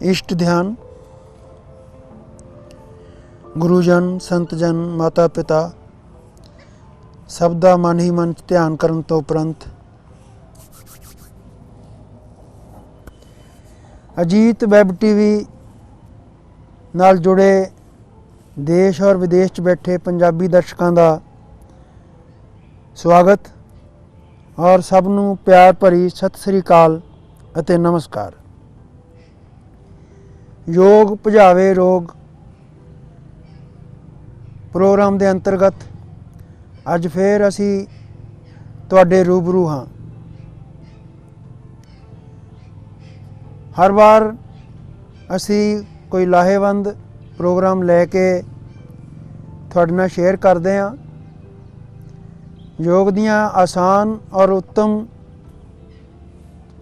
इष्ट ध्यान, गुरुजन, संत जन, माता पिता सब दा मन ही मन ध्यान करन तो उपरंत अजीत वैब टीवी नाल जुड़े देश और विदेश च बैठे पंजाबी दर्शकों का स्वागत और सबनों प्यार भरी सत श्री अकाल अते नमस्कार। योग भुजावे रोग प्रोग्राम के अंतर्गत अज फिर असी तुहाडे रूबरू हाँ। हर बार असी कोई लाहेवंद प्रोग्राम लैके तुहाडे नाल शेयर करते हैं। योग दियाँ आसान और उत्तम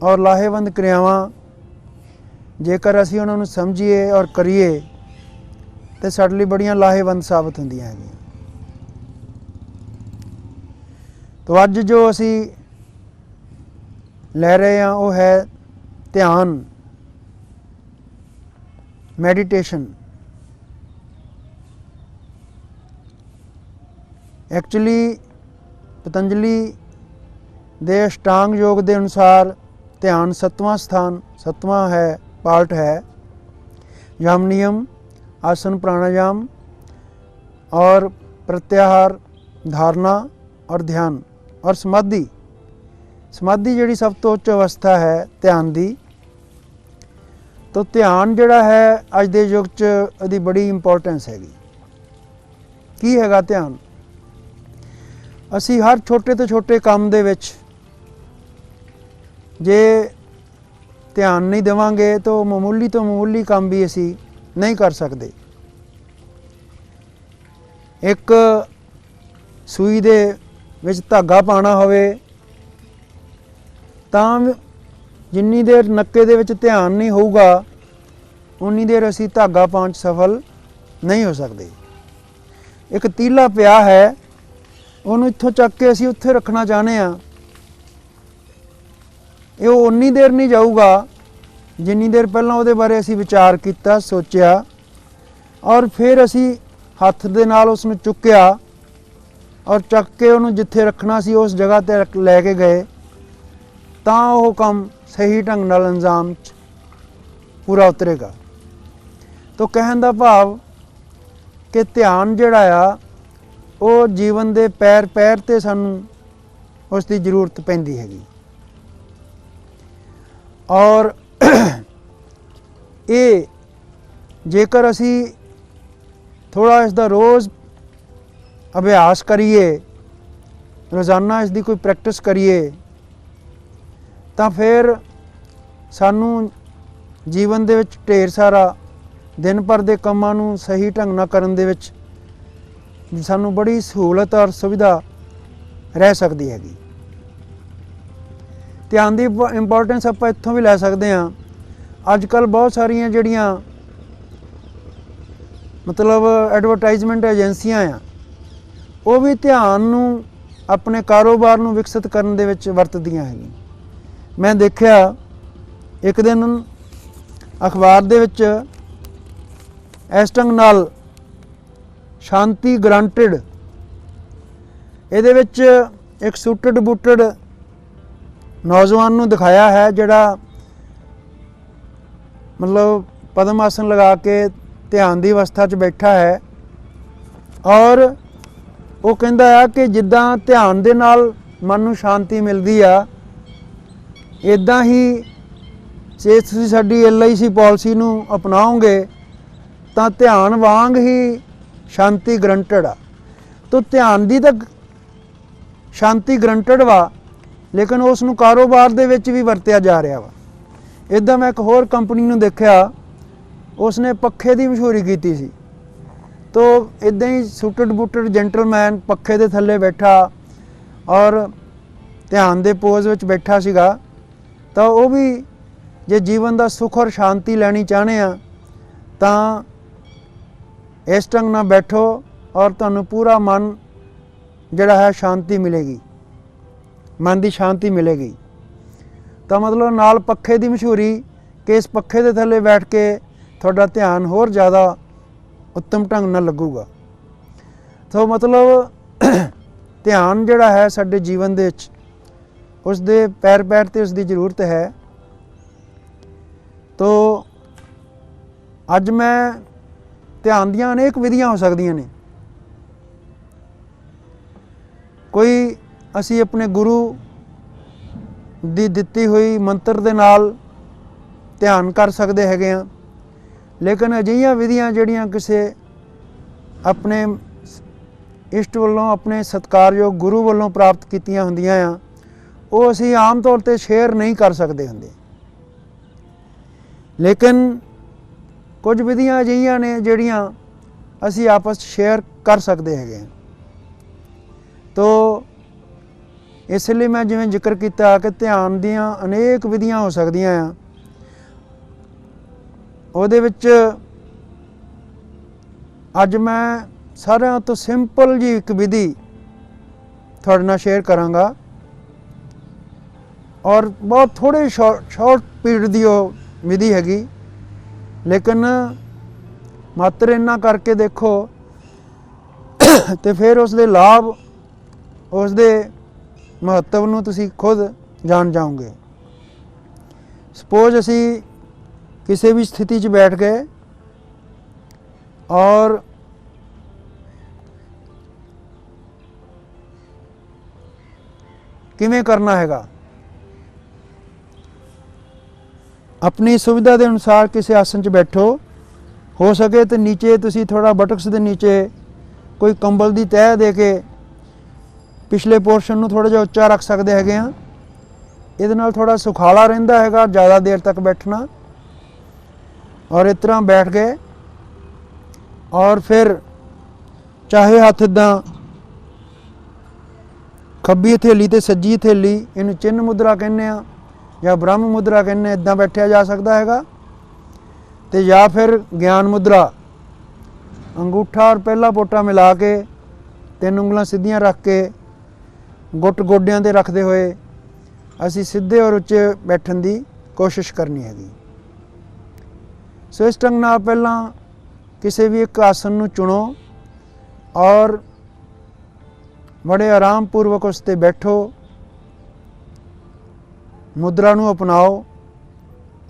और लाहेवंद क्रियावां जेकर असी उन्होंने समझिए और करिए तो साडे लई बड़ियां लाहेवंद साबित होंदियां हैगियां। तो अज जो असी लै रहे हैं वो है ध्यान, मैडिटेशन। एक्चुअली पतंजलि दे अष्टांग योग के अनुसार ध्यान 7वां स्थान 7वां है पार्ट है। यम नियम, आसन प्राणायाम और प्रत्याहार, धारणा और ध्यान और समाधि। समाधि जिहड़ी सब तो उच्च अवस्था है ध्यान दी। तो ध्यान जिहड़ा है अज दे युग च इहदी बड़ी इंपोर्टेंस हैगी। की हैगा ध्यान? असी हर छोटे तो छोटे काम दे विच जे ध्यान नहीं देवांगे तो मामूली काम भी असी नहीं कर सकते। एक सूई दे विच धागा पाना होवे तां जिन्नी देर नक्के दे विच ध्यान नहीं होऊगा उन्नी देर असी धागा पाउण सफल नहीं हो सकते। एक तीला पिया है, ਉਹਨੂੰ ਇੱਥੋਂ ਚੱਕ ਕੇ ਅਸੀਂ ਉੱਥੇ ਰੱਖਣਾ ਚਾਹੁੰਦੇ ਹਾਂ, ਇਹ ਉਨੀ ਦੇਰ ਨਹੀਂ ਜਾਊਗਾ ਜਿੰਨੀ ਦੇਰ ਪਹਿਲਾਂ ਉਹਦੇ ਬਾਰੇ ਅਸੀਂ ਵਿਚਾਰ ਕੀਤਾ, ਸੋਚਿਆ ਔਰ ਫਿਰ ਅਸੀਂ ਹੱਥ ਦੇ ਨਾਲ ਉਸ ਨੂੰ ਚੁੱਕਿਆ ਔਰ ਚੱਕ ਕੇ ਉਹਨੂੰ ਜਿੱਥੇ ਰੱਖਣਾ ਸੀ ਉਸ ਜਗ੍ਹਾ 'ਤੇ ਲੈ ਕੇ ਗਏ ਤਾਂ ਉਹ ਕੰਮ ਸਹੀ ਢੰਗ ਨਾਲ ਅੰਜਾਮ 'ਚ ਪੂਰਾ ਉਤਰੇਗਾ। ਤਾਂ ਕਹਿਣ ਦਾ ਭਾਵ ਕਿ ਧਿਆਨ ਜਿਹੜਾ ਆ ਉਹ ਜੀਵਨ ਦੇ ਪੈਰ ਪੈਰ 'ਤੇ ਸਾਨੂੰ ਉਸ ਦੀ ਜ਼ਰੂਰਤ ਪੈਂਦੀ ਹੈਗੀ। ਔਰ ਇਹ ਜੇਕਰ ਅਸੀਂ ਥੋੜ੍ਹਾ ਇਸ ਦਾ ਰੋਜ਼ ਅਭਿਆਸ ਕਰੀਏ, ਰੋਜ਼ਾਨਾ ਇਸ ਦੀ ਕੋਈ ਪ੍ਰੈਕਟਿਸ ਕਰੀਏ ਤਾਂ ਫਿਰ ਸਾਨੂੰ ਜੀਵਨ ਦੇ ਵਿੱਚ ਢੇਰ ਸਾਰਾ ਦਿਨ ਭਰ ਦੇ ਕੰਮਾਂ ਨੂੰ ਸਹੀ ਢੰਗ ਨਾਲ ਕਰਨ ਦੇ ਵਿੱਚ सानू बड़ी सहूलत और सुविधा रह सकती हैगी। ध्यान की इंपोर्टेंस आप इत्थों भी लै सकते हैं। अजकल बहुत सारिया जड़ियाँ मतलब एडवरटाइजमेंट एजेंसियां आ वो भी ध्यान नू अपने कारोबार नू विकसित करने दे विच वरतदियां हैगी। मैं देखा एक दिन अखबार दे विच इस ढंग नाल शांति ग्रांटेड ये एक सुटड बुटड नौजवान नू दिखाया है जिहड़ा मतलब पद्म आसन लगा के ध्यान की अवस्था च बैठा है और वो कहता है कि जिद्दां ध्यान दे नाल मन नू शांति मिलती आ इदां ही जे तुसीं साडी LIC पॉलिसी नू अपनाओगे तां ध्यान वांग ही शांति ग्रंटड आ। तो ध्यान की तो शांति ग्रंटड वा लेकिन उसनू कारोबार दे विच भी वरत्या जा रहा वा। इदां मैं एक होर कंपनी नू देखा उसने पखे की मशहूरी की सी। तो इदां ही सुटड बुटड जेंटलमैन पखे दे थल्ले बैठा और ध्यान दे पोज विच बैठा सीगा। तो वो भी जे जीवन का सुख और शांति लैनी चाहते हैं तो इस ढंग नाल बैठो और तुहानूं पूरा मन जिहड़ा है शांति मिलेगी, मन की शांति मिलेगी। तो मतलब नाल पखे की मशहूरी कि इस पखे के थले बैठ के थोड़ा ध्यान होर ज़्यादा उत्तम ढंग नाल लगूगा। तो मतलब ध्यान जिहड़ा है साडे जीवन दे विच उस दे पैर पैर ते उसकी ज़रूरत है। तो अज मैं ध्यान दियां अनेक विधियां हो सकदियां ने। कोई असी अपने गुरु दी दित्ती हुई मंत्र दे नाल ध्यान कर सकते हैगे हाँ, लेकिन अजिहियां विधियां जिहड़ियां किसी अपने इष्ट वालों अपने सत्कारयोग गुरु वालों प्राप्त कीतियां हुंदियां आ, वो असी आम तौर पर शेयर नहीं कर सकते होंगे। लेकिन कुछ विधियां अजिहियां ने जिहड़ियां असी आपस शेयर कर सकते हैं। तो इसलिए मैं जिवें जिक्र किया कि ध्यान दियां अनेक विधियां हो सकदियां आ। उहदे विच अज मैं सारिਆਂ तो सिंपल जी एक विधि तुहाडे नाल शेयर करांगा और बहुत थोड़े शॉर्ट पीरियड की वो विधि हैगी, लेकिन मात्र इन्ना करके देखो तो फिर उसके लाभ उसके महत्व नूं तुसीं खुद जान जाओगे। सपोज असी किसी भी स्थिति च बैठ गए और किवें करना हैगा, अपनी सुविधा के अनुसार किसी आसन च बैठो। हो सके तो नीचे तुसी थोड़ा बटक्स के नीचे कोई कंबल की तह दे के पिछले पोर्शन में थोड़ा जिहा उच्चा रख सकते हैं। ये थोड़ा सुखाला रहिंदा हैगा ज़्यादा देर तक बैठना। और इस तरह बैठ गए और फिर चाहे हथ इदा खब्बी हथेली ते सज्जी हथेली, इनू चिन्ह मुद्रा कहने आ या ब्रह्म मुद्रा कहने, इदा बैठा जा सकता हैगा। तो या फिर ज्ञान मुद्रा, अंगूठा और पहला पोटा मिला के 3 उंगलां सीधियां रख के गुट गोडियां ते रखते हुए असी सीधे और उच्चे बैठन की कोशिश करनी हैगी। सो इस ढंग नाल पहला किसी भी एक आसन नूं चुनो और बड़े आराम पूर्वक उस ते बैठो, मुद्रा नूं अपनाओ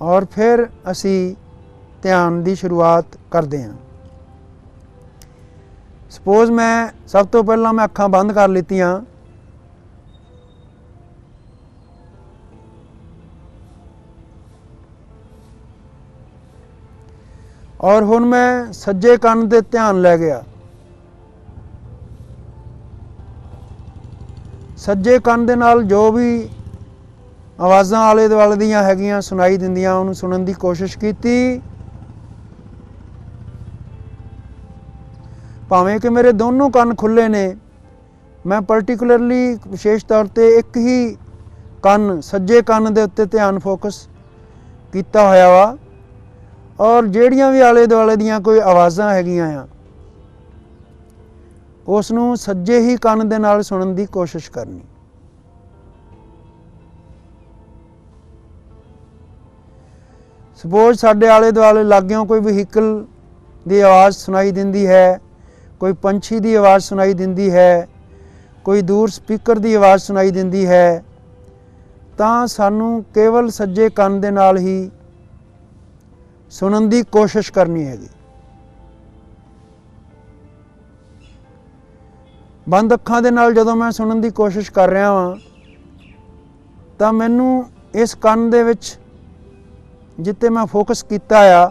और फिर असी ध्यान की शुरुआत करते हैं। सपोज मैं सब तो पहला मैं अखां बंद कर लीतियां और हुण मैं सज्जे कंन ते ध्यान लै गया। सज्जे कंन दे नाल जो भी आवाज़ां आले दुआले दीयां हैगियां सुनाई दिंदियां उन्होंने सुनन की कोशिश की। भावें कि मेरे दोनों कंन खुले ने, मैं पर्टिकुलरली विशेष तौर पर एक ही कंन सज्जे कंन दे उत्ते ध्यान फोकस किया होया वा और ਜਿਹੜੀਆਂ भी आले दुआले दीयां कोई आवाज़ां हैगियां आ उसनूं सज्जे ही कंन दे नाल सुनन की कोशिश करनी। सपोज साडे आले दुआले लाग्यों कोई वहीकल की आवाज़ सुनाई दिंदी है, कोई पंछी की आवाज़ सुनाई दिंदी है, कोई दूर स्पीकर की आवाज़ सुनाई दिंदी है, तां सानू केवल सज्जे कंन दे नाल ही सुनन की कोशिश करनी हैगी। बंद अखां दे नाल जदों मैं सुनन की कोशिश कर रहा वां तां मैनू इस कंन दे विच जिते मैं फोकस किया आ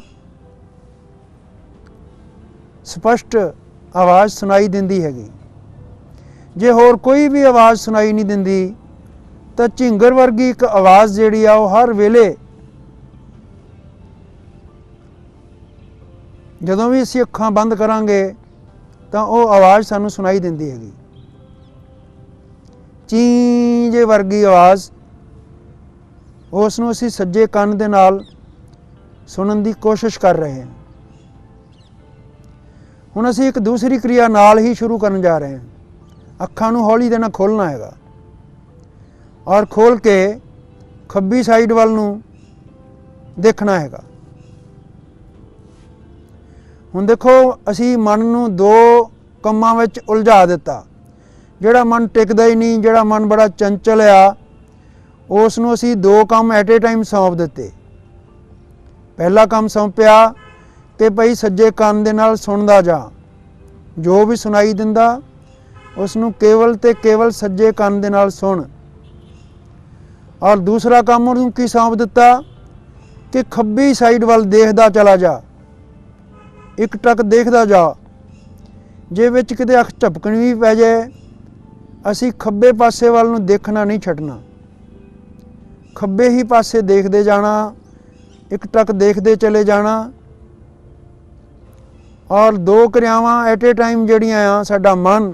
स्पष्ट आवाज़ सुनाई दिंदी हैगी। जे होर कोई भी आवाज़ सुनाई नहीं दिंदी तो झिंगर वर्गी एक आवाज़ जिहड़ी आ वो हर वेले जदों भी असीं अखां बंद करांगे तो वो आवाज़ सानू सुनाई दिंदी हैगी। चींजे वर्गी आवाज़ उसनूं असीं सज्जे कंन दे नाल सुनन की कोशिश कर रहे हैं। हुण असीं एक दूसरी क्रिया नाल ही शुरू करन जा रहे हैं। अखां नूं हौली दे नाल खोलना हैगा और खोल के खब्बी साइड वाल नूं ਦੇਖਣਾ ਹੈਗਾ। ਹੁਣ ਦੇਖੋ ਅਸੀਂ ਮਨ ਨੂੰ ਦੋ ਕੰਮਾਂ ਵਿੱਚ ਉਲਝਾ ਦਿੱਤਾ। ਜਿਹੜਾ ਮਨ ਟਿਕਦਾ ਹੀ ਨਹੀਂ, ਜਿਹੜਾ ਮਨ ਬੜਾ ਚੰਚਲ ਆ, ਉਸ ਨੂੰ ਅਸੀਂ ਦੋ ਕੰਮ ਐਟ ਏ ਟਾਈਮ ਸੌਂਪ ਦਿੱਤੇ। ਪਹਿਲਾ ਕੰਮ ਸੌਂਪਿਆ ਕਿ ਭਈ ਸੱਜੇ ਕੰਨ ਦੇ ਨਾਲ ਸੁਣਦਾ ਜਾ, ਜੋ ਵੀ ਸੁਣਾਈ ਦਿੰਦਾ ਉਸ ਨੂੰ ਕੇਵਲ ਤੇ ਕੇਵਲ ਸੱਜੇ ਕੰਨ ਦੇ ਨਾਲ ਸੁਣ। ਔਰ ਦੂਸਰਾ ਕੰਮ ਉਹਨੂੰ ਕੀ ਸੌਂਪ ਦਿੱਤਾ ਕਿ ਖੱਬੀ ਸਾਈਡ ਵੱਲ ਦੇਖਦਾ ਚਲਾ ਜਾ, ਇੱਕ ਟਕ ਦੇਖਦਾ ਜਾ। ਜੇ ਵਿੱਚ ਕਿਤੇ ਅੱਖ ਝਪਕਣੀ ਵੀ ਪੈ ਜਾਏ, ਅਸੀਂ ਖੱਬੇ ਪਾਸੇ ਵੱਲ ਨੂੰ ਦੇਖਣਾ ਨਹੀਂ ਛੱਡਣਾ, ਖੱਬੇ ਹੀ ਪਾਸੇ ਦੇਖਦੇ ਜਾਣਾ, ਇੱਕ ਟਕ ਦੇਖਦੇ ਚਲੇ ਜਾਣਾ। ਔਰ ਦੋ ਕਿਰਿਆਵਾਂ ਐਟ ਏ ਟਾਈਮ ਜਿਹੜੀਆਂ ਆ ਸਾਡਾ ਮਨ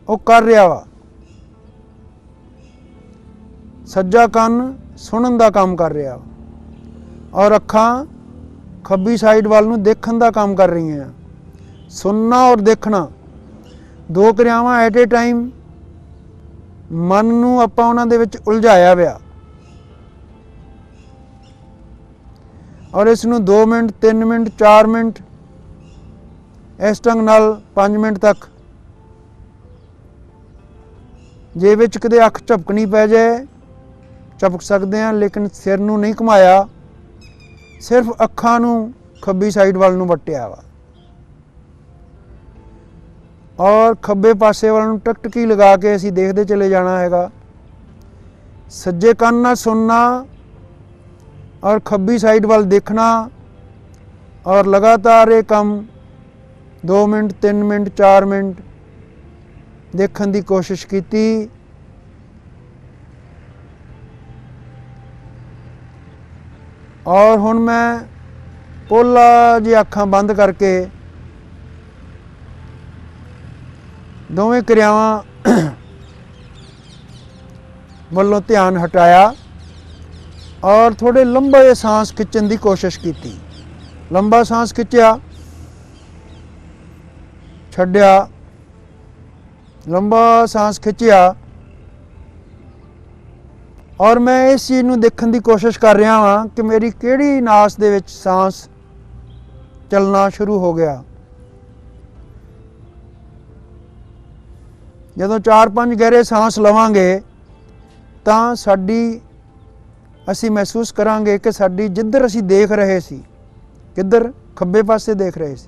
ਉਹ ਕਰ ਰਿਹਾ ਵਾ। ਸੱਜਾ ਕੰਨ ਸੁਣਨ ਦਾ ਕੰਮ ਕਰ ਰਿਹਾ ਔਰ ਅੱਖਾਂ ਖੱਬੀ ਸਾਈਡ ਵੱਲ ਨੂੰ ਦੇਖਣ ਦਾ ਕੰਮ ਕਰ ਰਹੀਆਂ। ਸੁਣਨਾ ਔਰ ਦੇਖਣਾ ਦੋ ਕਿਰਿਆਵਾਂ ਐਟ ਏ ਟਾਈਮ ਮਨ ਨੂੰ ਆਪਾਂ ਉਹਨਾਂ ਦੇ ਵਿੱਚ ਉਲਝਾਇਆ ਪਿਆ। ਔਰ ਇਸ ਨੂੰ 2 ਮਿੰਟ 3 ਮਿੰਟ 4 ਮਿੰਟ ਇਸ ਢੰਗ ਨਾਲ 5 ਮਿੰਟ ਤੱਕ, ਜੇ ਵਿੱਚ ਕਿਤੇ ਅੱਖ ਝਪਕਣੀ ਪੈ ਜਾਏ ਝਪਕ ਸਕਦੇ ਹਾਂ, ਲੇਕਿਨ ਸਿਰ ਨੂੰ ਨਹੀਂ ਘੁਮਾਇਆ, ਸਿਰਫ ਅੱਖਾਂ ਨੂੰ ਖੱਬੀ ਸਾਈਡ ਵੱਲ ਨੂੰ ਵੱਟਿਆ ਵਾ। ਔਰ ਖੱਬੇ ਪਾਸੇ ਵੱਲ ਨੂੰ ਟਕਟਕੀ ਲਗਾ ਕੇ ਅਸੀਂ ਦੇਖਦੇ ਚਲੇ ਜਾਣਾ ਹੈਗਾ। ਸੱਜੇ ਕੰਨ ਨਾਲ ਸੁਣਨਾ ਔਰ ਖੱਬੀ ਸਾਈਡ ਵੱਲ ਦੇਖਣਾ। ਔਰ ਲਗਾਤਾਰ ਇਹ ਕੰਮ 2 ਮਿੰਟ 3 ਮਿੰਟ 4 ਮਿੰਟ ਦੇਖਣ ਦੀ ਕੋਸ਼ਿਸ਼ ਕੀਤੀ। ਔਰ ਹੁਣ ਮੈਂ ਪੋਲਾ ਜਿਹੀ ਅੱਖਾਂ ਬੰਦ ਕਰਕੇ ਦੋਵੇਂ ਕਿਰਿਆਵਾਂ ਵੱਲੋਂ ਧਿਆਨ ਹਟਾਇਆ ਔਰ ਥੋੜੇ ਲੰਬੇ ਸਾਂਸ ਖਿੱਚਣ ਦੀ ਕੋਸ਼ਿਸ਼ ਕੀਤੀ। ਲੰਬਾ ਸਾਂਸ ਖਿੱਚਿਆ, ਛੱਡਿਆ, ਲੰਬਾ ਸਾਂਸ ਖਿੱਚਿਆ। ਔਰ ਮੈਂ ਇਸ ਚੀਜ਼ ਨੂੰ ਦੇਖਣ ਦੀ ਕੋਸ਼ਿਸ਼ ਕਰ ਰਿਹਾ ਹਾਂ ਕਿ ਮੇਰੀ ਕਿਹੜੀ ਨਾਸ ਦੇ ਵਿੱਚ ਸਾਂਸ ਚੱਲਣਾ ਸ਼ੁਰੂ ਹੋ ਗਿਆ। ਜਦੋਂ 4-5 ਗਹਿਰੇ ਸਾਂਸ ਲਵਾਂਗੇ ਤਾਂ ਅਸੀਂ ਮਹਿਸੂਸ ਕਰਾਂਗੇ ਕਿ ਸਾਡੀ ਜਿੱਧਰ ਅਸੀਂ ਦੇਖ ਰਹੇ ਸੀ, ਕਿੱਧਰ ਖੱਬੇ ਪਾਸੇ ਦੇਖ ਰਹੇ ਸੀ,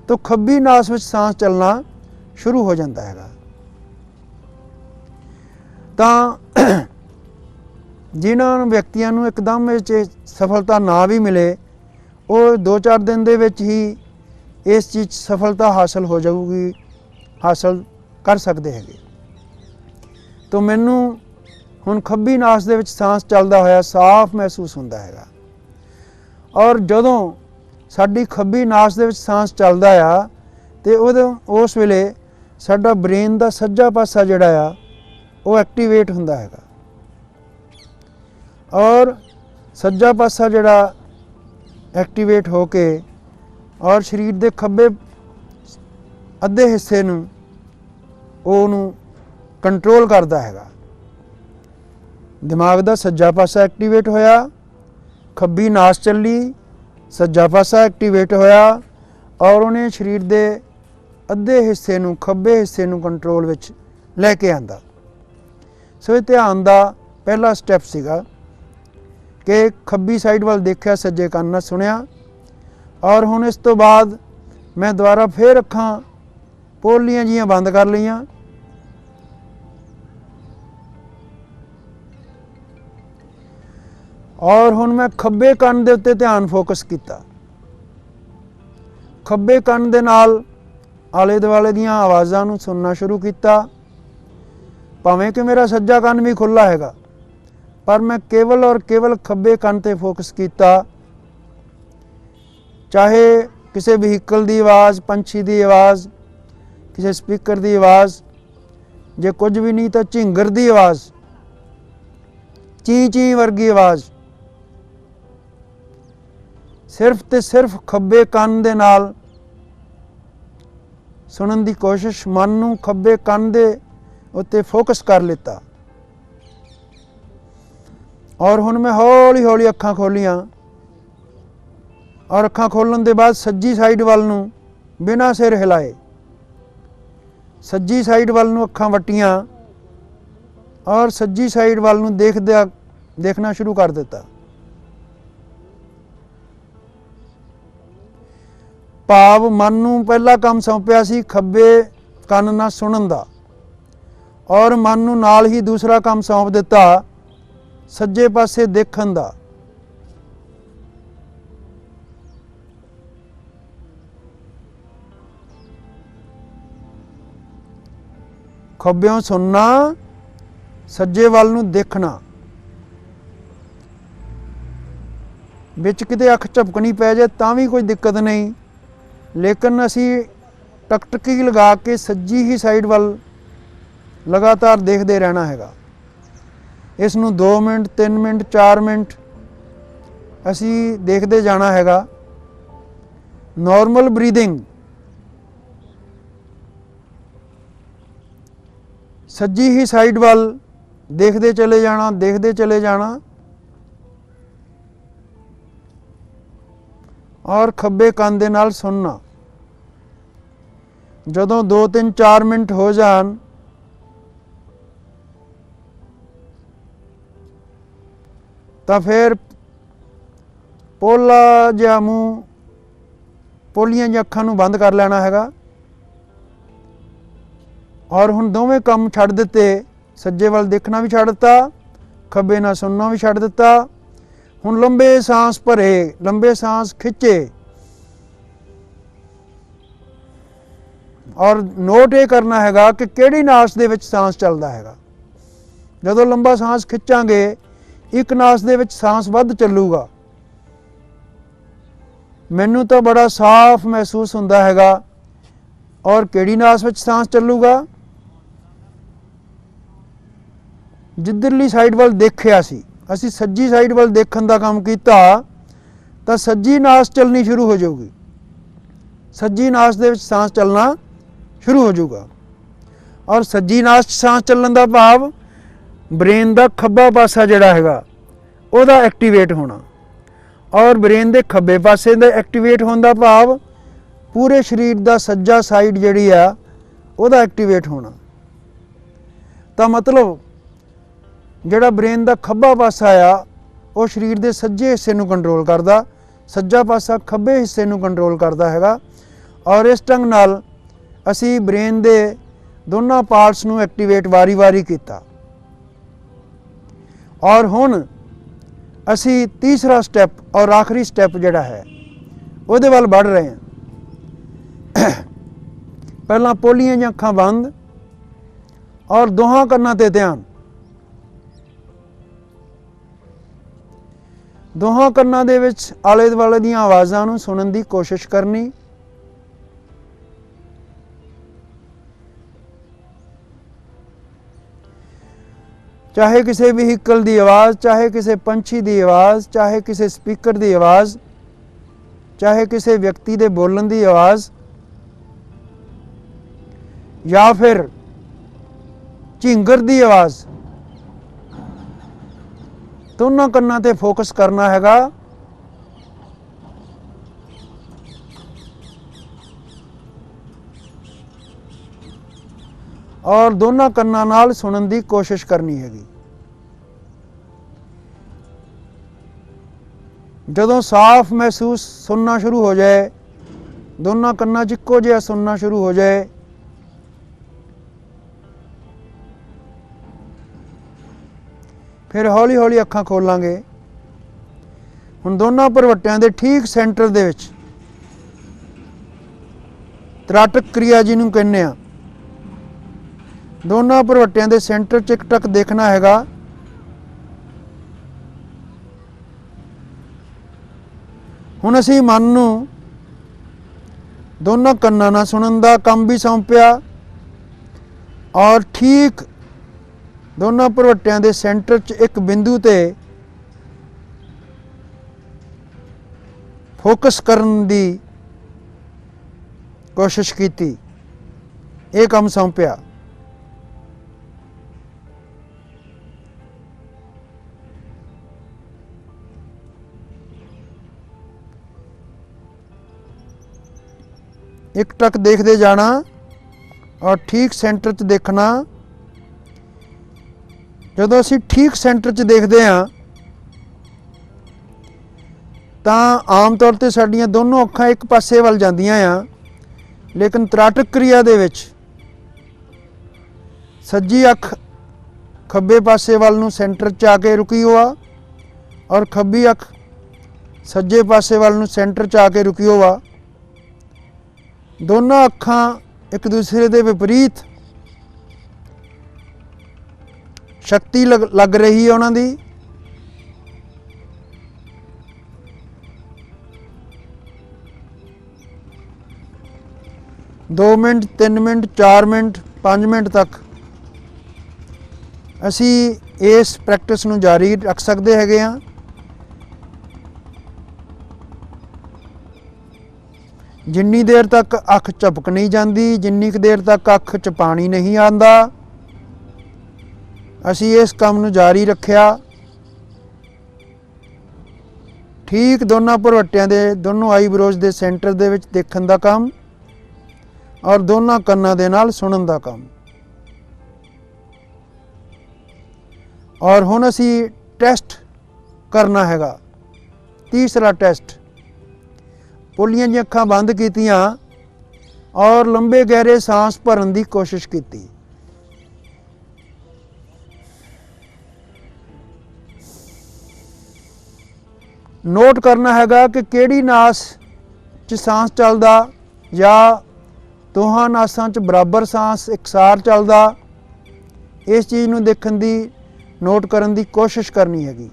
ਤਾਂ ਖੱਬੀ ਨਾਸ ਵਿੱਚ ਸਾਂਸ ਚੱਲਣਾ ਸ਼ੁਰੂ ਹੋ ਜਾਂਦਾ ਹੈਗਾ। ਤਾਂ ਜਿਨ੍ਹਾਂ ਵਿਅਕਤੀਆਂ ਨੂੰ ਇੱਕਦਮ ਵਿੱਚ ਸਫਲਤਾ ਨਾ ਵੀ ਮਿਲੇ, ਉਹ 2-4 ਦਿਨ ਦੇ ਵਿੱਚ ਹੀ ਇਸ ਚੀਜ਼ 'ਚ ਸਫਲਤਾ ਹਾਸਲ ਹੋ ਜਾਊਗੀ, ਹਾਸਲ ਕਰ ਸਕਦੇ ਹੈਗੇ। ਤਾਂ ਮੈਨੂੰ ਹੁਣ ਖੱਬੀ ਨਾਸ ਦੇ ਵਿੱਚ ਸਾਂਸ ਚੱਲਦਾ ਹੋਇਆ ਸਾਫ਼ ਮਹਿਸੂਸ ਹੁੰਦਾ ਹੈਗਾ। ਔਰ ਜਦੋਂ ਸਾਡੀ ਖੱਬੀ ਨਾਸ ਦੇ ਵਿੱਚ ਸਾਂਸ ਚੱਲਦਾ ਆ ਤੇ ਉਸ ਵੇਲੇ ਸਾਡਾ ਬ੍ਰੇਨ ਦਾ ਸੱਜਾ ਪਾਸਾ ਜਿਹੜਾ ਆ ਉਹ ਐਕਟੀਵੇਟ ਹੁੰਦਾ ਹੈਗਾ। ਔਰ ਸੱਜਾ ਪਾਸਾ ਜਿਹੜਾ ਐਕਟੀਵੇਟ ਹੋ ਕੇ ਔਰ ਸਰੀਰ ਦੇ ਖੱਬੇ ਅੱਧੇ ਹਿੱਸੇ ਨੂੰ ਉਹਨੂੰ ਕੰਟਰੋਲ ਕਰਦਾ ਹੈਗਾ। ਦਿਮਾਗ ਦਾ ਸੱਜਾ ਪਾਸਾ ਐਕਟੀਵੇਟ ਹੋਇਆ, ਖੱਬੀ ਨਾਸ ਚੱਲੀ, ਸੱਜਾ ਪਾਸਾ ਐਕਟੀਵੇਟ ਹੋਇਆ ਔਰ ਉਹਨੇ ਸਰੀਰ ਦੇ ਅੱਧੇ ਹਿੱਸੇ ਨੂੰ, ਖੱਬੇ ਹਿੱਸੇ ਨੂੰ ਕੰਟਰੋਲ ਵਿੱਚ ਲੈ ਕੇ ਆਂਦਾ। ਸੋ ਇਹ ਧਿਆਨ ਦਾ ਪਹਿਲਾ ਸਟੈਪ ਸੀਗਾ ਕਿ ਖੱਬੀ ਸਾਈਡ ਵੱਲ ਦੇਖਿਆ, ਸੱਜੇ ਕੰਨ ਨਾਲ ਸੁਣਿਆ। ਔਰ ਹੁਣ ਇਸ ਤੋਂ ਬਾਅਦ ਮੈਂ ਦੁਬਾਰਾ ਫੇਰ ਅੱਖਾਂ ਪੋਲੀਆਂ ਜੀਆਂ ਬੰਦ ਕਰ ਲਈਆਂ। ਔਰ ਹੁਣ ਮੈਂ ਖੱਬੇ ਕੰਨ ਦੇ ਉੱਤੇ ਧਿਆਨ ਫੋਕਸ ਕੀਤਾ। ਖੱਬੇ ਕੰਨ ਦੇ ਨਾਲ ਆਲੇ ਦੁਆਲੇ ਦੀਆਂ ਆਵਾਜ਼ਾਂ ਨੂੰ ਸੁਣਨਾ ਸ਼ੁਰੂ ਕੀਤਾ। ਭਾਵੇਂ ਕਿ ਮੇਰਾ ਸੱਜਾ ਕੰਨ ਵੀ ਖੁੱਲ੍ਹਾ ਹੈਗਾ, ਪਰ ਮੈਂ ਕੇਵਲ ਔਰ ਕੇਵਲ ਖੱਬੇ ਕੰਨ ਤੇ ਫੋਕਸ ਕੀਤਾ। ਚਾਹੇ ਕਿਸੇ ਵਹੀਕਲ ਦੀ ਆਵਾਜ਼, ਪੰਛੀ ਦੀ ਆਵਾਜ਼, ਕਿਸੇ ਸਪੀਕਰ ਦੀ ਆਵਾਜ਼, ਜੇ ਕੁਝ ਵੀ ਨਹੀਂ ਤਾਂ ਝਿੰਗਰ ਦੀ ਆਵਾਜ਼, ਚੀਂ ਚੀਂ ਵਰਗੀ ਆਵਾਜ਼, ਸਿਰਫ ਤੇ ਸਿਰਫ ਖੱਬੇ ਕੰਨ ਦੇ ਨਾਲ ਸੁਣਨ ਦੀ ਕੋਸ਼ਿਸ਼। ਮਨ ਨੂੰ ਖੱਬੇ ਕੰਨ ਦੇ ਉੱਤੇ ਫੋਕਸ ਕਰ ਲਿੱਤਾ। ਔਰ ਹੁਣ ਮੈਂ ਹੌਲੀ ਹੌਲੀ ਅੱਖਾਂ ਖੋਲੀਆਂ और अखां खोलण के बाद सज्जी साइड वाल नूं बिना सिर हिलाए सज्जी साइड वाल नूं अखां वट्टियां और सज्जी साइड वाल नूं देखना शुरू कर दिता। भाव मन नूं पहला काम सौंपिया सी खब्बे ਕੰਨ ਨਾਲ ਸੁਣਨ ਦਾ और मन नूं नाल ही दूसरा काम सौंप दिता सज्जे पासे देखण दा। खब्बियों सुनना सज्जे वाल नूं देखना, विच किते अख झपकनी पै जाए तां भी कोई दिक्कत नहीं, लेकिन असी टकटकी लगा के सज्जी ही साइड वाल लगातार देखते रहना हैगा। इस नूं 2 मिनट 3 मिनट 4 मिनट असी देखते जाना हैगा। नॉर्मल ब्रीदिंग, सज्जी ही साइड वाल देखते चले जाना, देखते चले जाना और खब्बे कंन दे नाल सुनना। जदों 2 3 4 मिनट हो जान तो फिर पोला जिहा मूँह पोलियां जिहा अखां नूं बंद कर लेना हैगा और हुण दोवें काम छड्ड दिते। सज्जे वाल देखना भी छड्ड दिता, खब्बे नाल सुनना भी छड्ड दिता। हुण लंबे सांस भरे, लंबे सांस खिंचे और नोट ये करना हैगा कि किहड़ी नास दे विच सांस चलदा हैगा। जदों लंबा सांस खिंचांगे एक नास दे विच सांस वध चलूगा, मैनू तो बड़ा साफ महसूस हुंदा हैगा। और किहड़ी नास विच सांस चलूगा, जिधरली साइड वाल देखिया सी असी सज्जी साइड वाल देखण दा काम कीता तो सज्जी नास चलनी शुरू हो जाऊगी, सज्जी नास दे विच सांस चलना शुरू हो जाऊगा। और सज्जी नास सांस चलण दा भाव ब्रेन का खब्बा पासा जिहड़ा हैगा उहदा एक्टिवेट होना और ब्रेन के खब्बे पासे दा एक्टिवेट होने का भाव पूरे शरीर का सज्जा साइड जिहड़ी आ उहदा एक्टिवेट होना। तो मतलब जिहड़ा ब्रेन का खब्बा पासा आ वो शरीर के सज्जे हिस्से नूं कंट्रोल करदा, सज्जा पासा खब्बे हिस्से नूं कंट्रोल करदा हैगा। और इस ढंग नाल असी ब्रेन के दोनों पार्ट्स नूं एक्टिवेट वारी वारी किया। और हुण असी तीसरा स्टैप और आखिरी स्टैप जिहड़ा है उहदे वल बढ़ रहे हैं। पहला पोलियां जिहां अखां बंद और दोहां कन्नां ते ध्यान। दोहां कन्नां दे विच आले दुआले दीयां आवाज़ां नूं सुणन दी कोशिश करनी। चाहे किसी व्हीकल की आवाज़, चाहे किसी पंछी की आवाज़, चाहे किसी स्पीकर की आवाज़, चाहे किसी व्यक्ति के बोलन की आवाज़ या फिर झिंगर की आवाज़, दोनों कन्नां ते फोकस करना हैगा। और दोनों कन्नां नाल सुनन की कोशिश करनी हैगी। जदों साफ महसूस सुनना शुरू हो जाए, दोनों कन्नां च इक्को जिहा सुनना शुरू हो जाए, फिर हौली हौली अखां खोलांगे। हुण दोनों भरवट्टियां दे ठीक सेंटर दे विच त्राटक क्रिया जिहनूं कहने आ, दोनों भरवट्टियां दे सेंटर च एक टक देखना हैगा। हुण असीं मन नूं दोनों कन्नां नाल सुणन दा काम भी सौंपिया और ठीक दोनों भरवट्टियां दे सेंटर च एक बिंदु ते फोकस करन दी कोशिश कीती, ये काम सौंपिया। एक टक देखते जाना और ठीक सेंटर च देखना। जदों असीं ठीक सेंटर च देखते हाँ तो आम तौर पर साडियां दोनों अखां एक पासे वल जांदियां आ, लेकिन त्राटक क्रिया दे विच सज्जी अख खब्बे पासे वाल नूं सेंटर च आके रुकी हुआ और खब्बी अख सज्जे पासे वाल नूं सेंटर च आके रुकी हुआ। दोनों अखां एक दूसरे के विपरीत शक्ति लग रही है उन्हां दी। 2 मिनट 3 मिनट 4 मिनट 5 मिनट तक असी इस प्रैक्टिस नूं जारी रख सकते हैगे हाँ। जिन्नी देर तक अख झपक नहीं जाती, जिन्नी क देर तक अख च पानी नहीं आंदा, असी इस काम नूं जारी रखिया। ठीक दोनों भरवटियां दे दोनों आईब्रोज दे सेंटर दे विच देखण दा काम और दोनों कन्नां दे नाल सुनन दा काम। और हुण असी टेस्ट करना हैगा, तीसरा टेस्ट। पोलियां दी अखां बंद कीतियां और लंबे गहरे सांस भरन की कोशिश की। नोट करना हैगा कि किहड़ी नास च सांस चलदा या दोहां नासां च बराबर सांस एकसार चलदा। इस चीज़ नूं देखण दी नोट करन दी कोशिश करनी हैगी।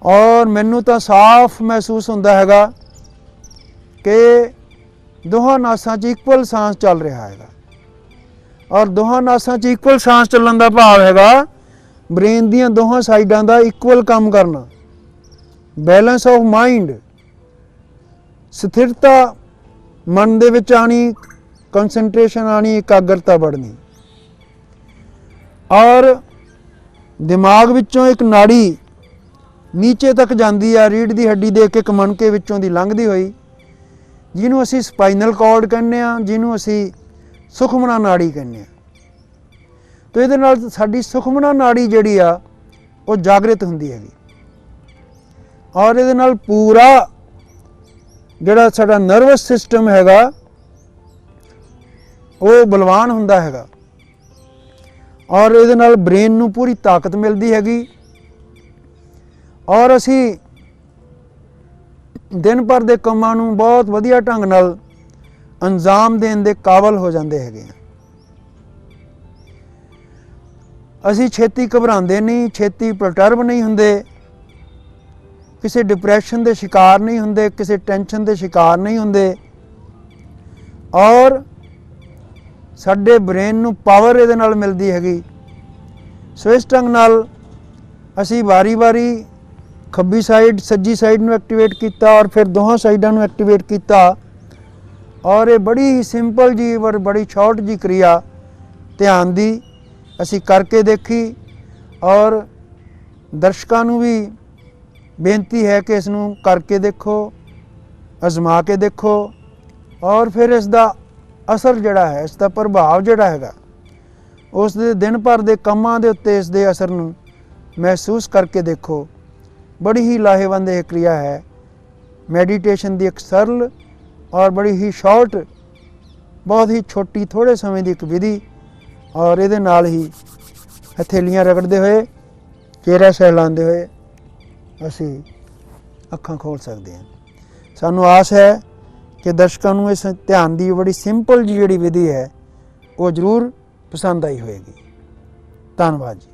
और मैनू तो साफ महसूस होंदा हैगा कि दोहां नासां च इक्वल सांस चल रहा हैगा और दोहां नासां च इक्वल सांस चलण दा भाव हैगा ब्रेन दीयां दोहां साइडां दा इक्वल काम करना, बैलेंस ऑफ माइंड, स्थिरता मन दे विच आनी, कंसनट्रेशन आनी, एकाग्रता बढ़नी। और दिमाग विचों एक नाड़ी नीचे तक जाती है, रीढ़ की हड्डी दे के मनके विचों दी लंघदी हुई, जिन्हों असी स्पाइनल कॉर्ड कहने आ, जिन्हों असी सुखमना नाड़ी कहने आ। तो ये नाल साडी सुखमना नाड़ी जिहड़ी आ वो जागृत हुंदी हैगी और ये नाल पूरा जिहड़ा साडा नर्वस सिस्टम हैगा वो बलवान हुंदा हैगा और ये नाल ब्रेन नूं पूरी ताकत मिलदी हैगी और असी दिन भर के कामां नूं बहुत वधिया ढंग नाल अंजाम देण दे काबल हो जाते हैं। असी छेती घबराते नहीं, छेती परटर्ब नहीं हुंदे, किसी डिप्रैशन के शिकार नहीं हुंदे, किसी टेंशन के शिकार नहीं हुंदे और साडे ब्रेन नूं पावर इहदे नाल मिलदी हैगी। सो इस ढंग नाल असी वारी वारी खब्बी साइड सज्जी साइड नूं एक्टिवेट किया और फिर दोहां साइडां नूं एक्टिवेट किया और ये बड़ी ही सिंपल जी और बड़ी शॉर्ट जी क्रिया ध्यान दी असी करके देखी और दर्शकों नूं भी बेनती है कि इसनूं करके देखो, आजमा के देखो और फिर इसका असर जिहड़ा है, इसका प्रभाव जिहड़ा हैगा उस दे दिन भर के कामां दे उत्ते इस दे असर नूं महसूस करके देखो। बड़ी ही लाहेवंद यह क्रिया है, मैਡੀਟੇਸ਼ਨ की एक सरल और बड़ी ही शॉर्ट, बहुत ही छोटी थोड़े समय की एक विधि और ये नाल ही हथेलियां रगड़ते हुए, चेहरा सहलाते हुए असी अखां खोल सकते हैं। सानू आस है कि दर्शकों को इस ध्यान की बड़ी सिंपल जी जिहड़ी विधि है वो जरूर पसंद आई होएगी। धन्यवाद जी।